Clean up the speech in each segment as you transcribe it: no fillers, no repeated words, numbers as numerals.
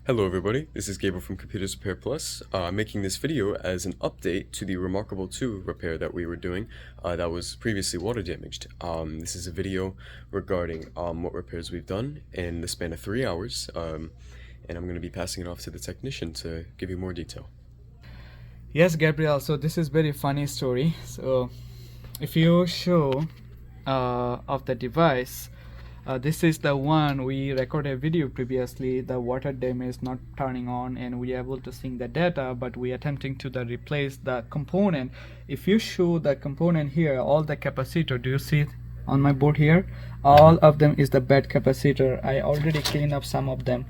Hello everybody, this is Gabriel from Computers Repair Plus, making this video as an update to the Remarkable 2 repair that we were doing that was previously water damaged. This is a video regarding what repairs we've done in the span of 3 hours, and I'm going to be passing it off to the technician to give you more detail. Yes, Gabriel, so this is very funny story. So if you show of the device, this is the one we recorded a video previously. The water damage not turning on and we are able to sync the data, but we are attempting to replace the component. If you show the component here, all the capacitor, do you see it on my board here? All of them is the bad capacitor. I already cleaned up some of them.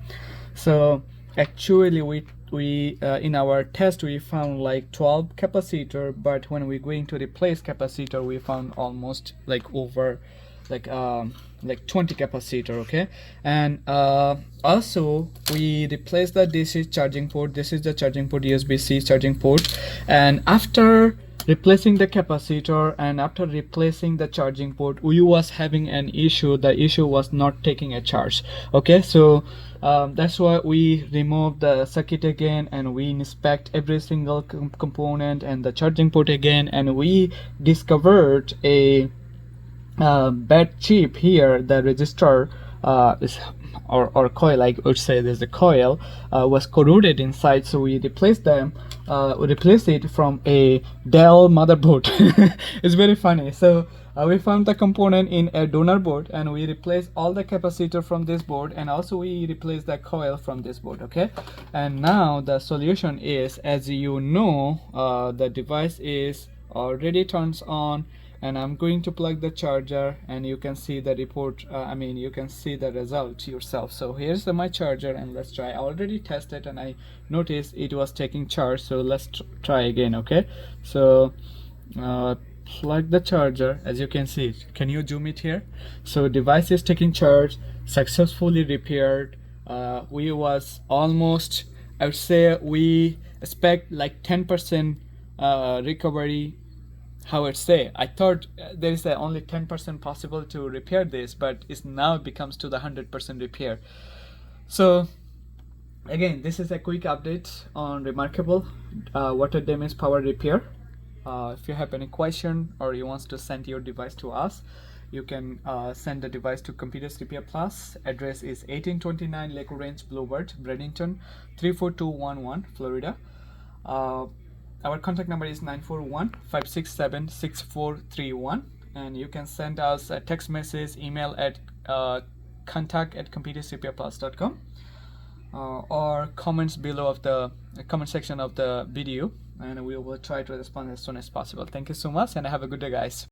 So actually we in our test we found like 12 capacitor, but when we're going to replace capacitor we found almost like over like 20 capacitor. Okay, and also we replaced the DC charging port. This is the charging port, USB-C charging port, and after replacing the capacitor and after replacing the charging port, we was having an issue. The issue was not taking a charge. Okay, so that's why we removed the circuit again and we inspect every single component and the charging port again, and we discovered a bad chip here. The resistor is or coil, I would say there's a coil was corroded inside, so we replaced them. We replaced it from a Dell motherboard. It's very funny. So we found the component in a donor board and we replaced all the capacitor from this board, and also we replaced the coil from this board. Okay, and now the solution is, as you know, the device is already turns on, and I'm going to plug the charger and you can see the report. You can see the result yourself. So here's my charger and let's try. I already tested and I noticed it was taking charge, so let's try again. Okay, so plug the charger. As you can see, can you zoom it here? So device is taking charge, successfully repaired. We was almost, I would say we expect like 10% recovery. How I say, I thought there is only 10% possible to repair this, but it's now becomes to the 100% repair. So again, this is a quick update on Remarkable water damage power repair. If you have any question or you want to send your device to us, you can send the device to Computers Repair Plus. Address is 1829 Lakewood Range, Blvd, Bradenton 34211, Florida. Our contact number is 941-567-6431, and you can send us a text message, email at contact@computersrepairplus.com, or comments below of the comment section of the video, and we will try to respond as soon as possible. Thank you so much and have a good day, guys.